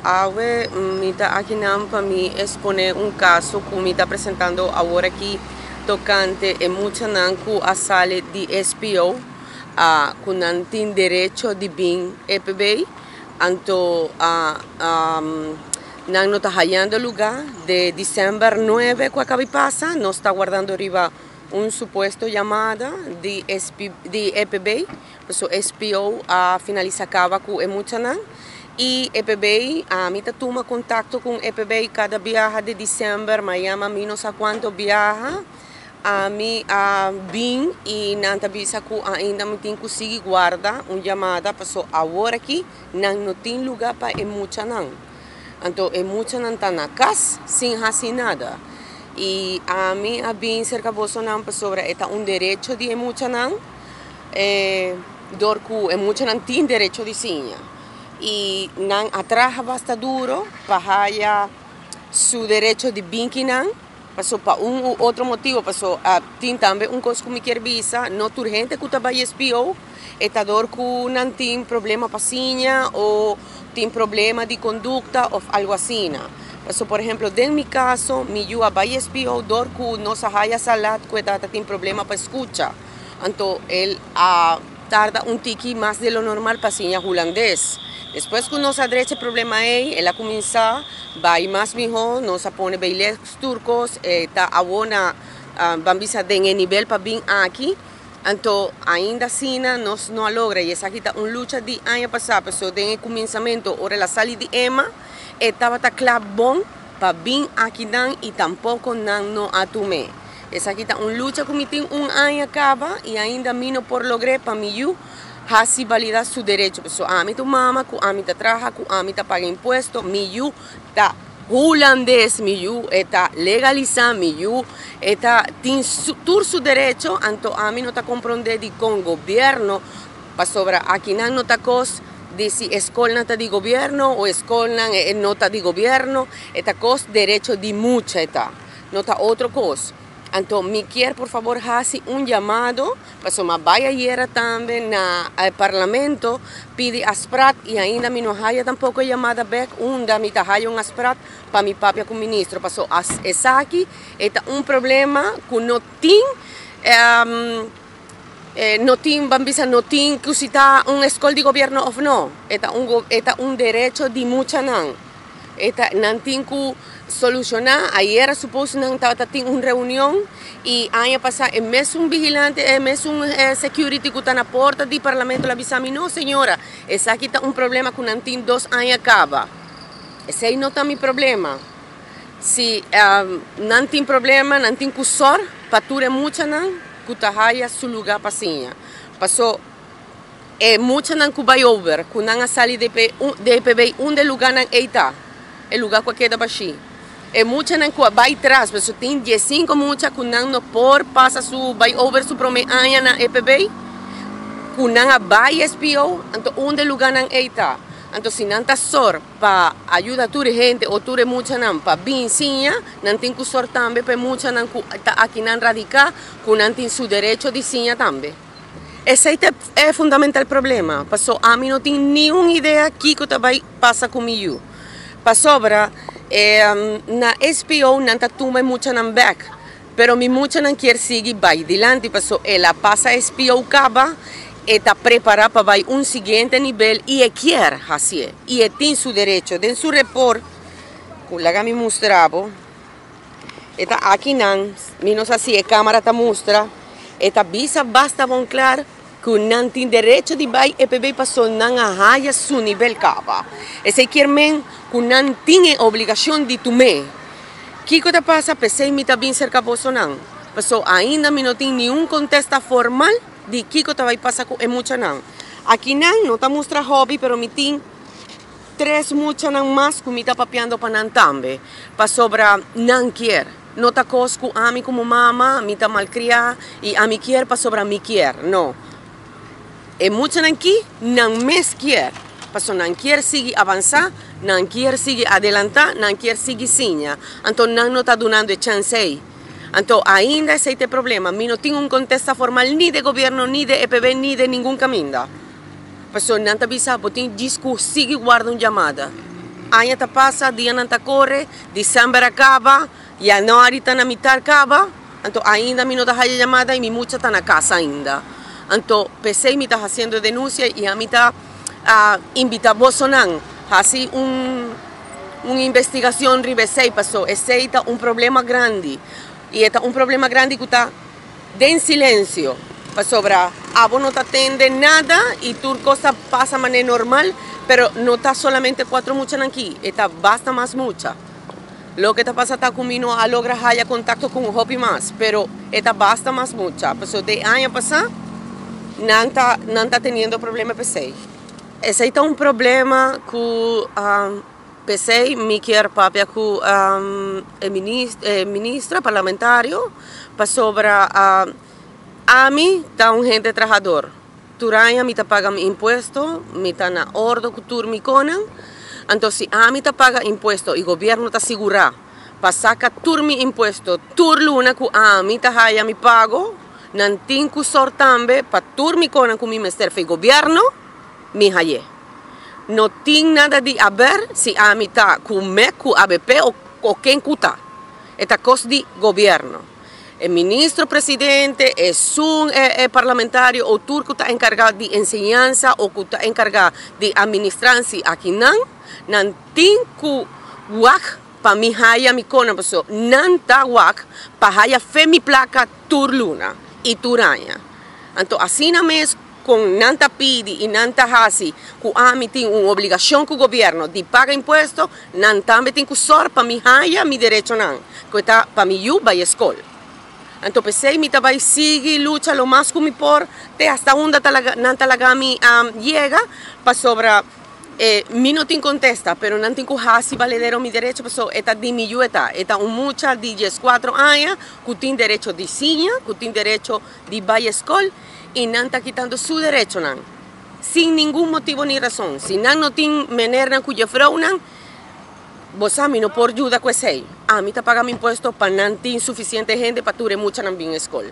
Awe, mita aqui não para mim exponer um caso que me está apresentando agora aqui tocante e muita não que a sala de SPO que não tem direito de vir EPB, então não está hallando lugar de diciembre 9 que acaba de pasar, nós está guardando arriba supuesto llamada de EPB, so SPO finaliza acaba com muita não. E EPB, a mim toma contato com EPB cada viaja de diciembre, me llama a mim não sei quanto viaja, a mim vim e não avisa que ainda me tem que conseguir guardar uma chamada, porque agora aqui não tem lugar para muita não. Então, muita não está na casa sem fazer nada. E a mim vim cerca de não sobre direito de muita não, que muita não tem direito de sinha. E não atraja bastante duro para seu direito de vinquinan, passou para outro motivo, passou tem também coisa que me quer visa, não urgente que está vai SPO, dor que não tem problema paciência ou tem problema de conduta ou algo assim. Passou, por exemplo, em meu caso, eu vai SPO, dor que nossa raia salat que tem problema para escutar, então ele tarda tique mais de lo normal paciência holandês. Depois que nós adresse o problema aí, ela começa vai mais melhor, nós põe bailes turcos, tá a bona bambisa de nível para vir aqui, então ainda assim nós não logra e essa aqui tá luta de ano passado, pessoal, de começamento ou a sala de EMA, estava tá claro bom para vir aqui não e tampouco não atume. Essa aqui tá luta que me tem ano acaba e ainda mim não por lograr para mim hasi validar su derecho. So, ami tu mama, ku ami ta trabaja, ku ami ta paga impuesto, miyu ta holandés, miyu eta legaliza, miyu eta tin su derecho, anto ami no ta comprende di con gobierno, pa sobra aquí no ta cos de si escola ta di gobierno o escola no ta di gobierno, eta cos derecho di mucha eta, no ta otro cos. Então, me quer, por favor, fazer chamado, para uma baia também no parlamento, pede asprat e ainda me não haya tampouco chamada back, da me tá haya asprat para mi papia com o ministro, para essa aqui é problema que não tem, não tem, bambisa, não tem que se tá escola de governo ou não, é direito de muita não, não tem que solucionar. Ayer supuso que estaba en reunión y año pasado el mes vigilante, el mes security que está en la puerta del parlamento la avisa a mí, no señora, esa aquí está problema que no tiene 2 años acaba. Ese no está mi problema. Si no tiene problema, no tiene cursor, pature mucha nan, que haya su lugar para sinha. Pasó mucha nan que va over, que no sale de EPB, de lugar nan está, el lugar que queda para allí. Mucha não vai atrás, mas tem 15 mucha que não por passa vai over su promedia na EPB, que não vai SPO, então onde lugar não está. Então se não está sor para ajudar a gente ou tu mucha não para vincinha, não tem que sor também para mucha não que está aqui não radicar, que não tem seu direito de sinha também. Esse é fundamental problema, passou a mim não tem nenhuma ideia aqui que vai passar comigo. Para sobra na SPO não está toma mucha não back, pero mi mucha não quer seguir vai dilante, passou ela passa SPO acaba, está preparada para vai seguinte nível e quer fazer e tem seu direito, tem seu report, que me mostrava, está aqui não, menos assim a câmera está mostra, está visa basta bom claro que não tem direito de vai EPB passou não arraia seu nível cava, esse quer men que não tem obrigação de tomar. O que te passa? Pensei que está bem cerca de você, não. Passou ainda não tem nenhum contexto formal de que te vai passar com mucha não. Aqui não está mostrando hobby, pero me tem 3 mucha não mais que me está papiando para não também. Para sobra não quer. Não está coisa que a mim como mama, me está malcriada e a mim quer para sobra me quer. Não. E mucha não aqui não me quer. Passou não quer seguir avançar, não quer seguir adelantar, não quer seguir sinha. Então não está dando chance aí. Então ainda esse é o problema. Eu não tenho contexto formal nem de governo, nem de EPB, nem de nenhum caminho. Passou não está avisado, tem disco, sigue guarda uma chamada. año ta pasa, día nanta corre, diciembre acaba, januari está na mitad acaba, então ainda mi no ta haya llamada y mi mucha está na casa ainda. Então pensei mi ta haciendo denuncia y a mi ta invita Bolsonaro así una investigación ribesei pasó, ese está un problema grande y está un problema grande que está en silencio. Sobra, vos no te atende nada y tu cosa pasa de manera normal, pero no está solamente 4 muchas aquí, está basta más mucha. Lo que te pasa está conmigo a lograr haya contacto con un hobby más, pero está basta más mucha. Pues de año pasado, no está teniendo problema PC. Ese es un problema que PC me quiere papia con el ministro parlamentario para sobra a mí está un gente trabajador. Turaya me paga mi impuesto, me está na ordo cultura mi conan. Entonces a mí te paga impuesto y gobierno te asegura para sacar tur mi impuesto, tur luna que a mí te haya mi pago, nantin ku sor tambe para tur mi conan con mi mester fe gobierno mi haye. No tiene nada de haber si a mí está con me ku ABP o quien kuta. Esta cosa de gobierno. El ministro presidente es un parlamentario o turco está encargado de enseñanza o que está encargado de administrancia aquí nan tinku wak pa mi haya mi kona paso nan ta wak pa haya fe mi placa turluna y turaña. Entonces así na mes con nanta pidi y nanta hasi que a mí tiene una obligación con el gobierno de pagar impuestos, nan también tiene que usar pa mi haya mi derecho nan que está pa mi yu by escuela. Entonces, sei mi tabay sigue lucha lo más que mi por te hasta donde nanta lagami llega para sobra mi no tin contesta, pero no tin hasi valedero mi derecho paso eta di mi yueta, eta un mucha de 14 años que tiene derecho de ciña, que tiene derecho de vaya escuela y nanta quitando su derecho nan sin ningún motivo ni razón. Si nan no tiene manera cuya fraunan vos a mí no por ayuda que sei. A mí te paga mi impuesto para no tener suficiente gente para tuve mucha en bien escuela.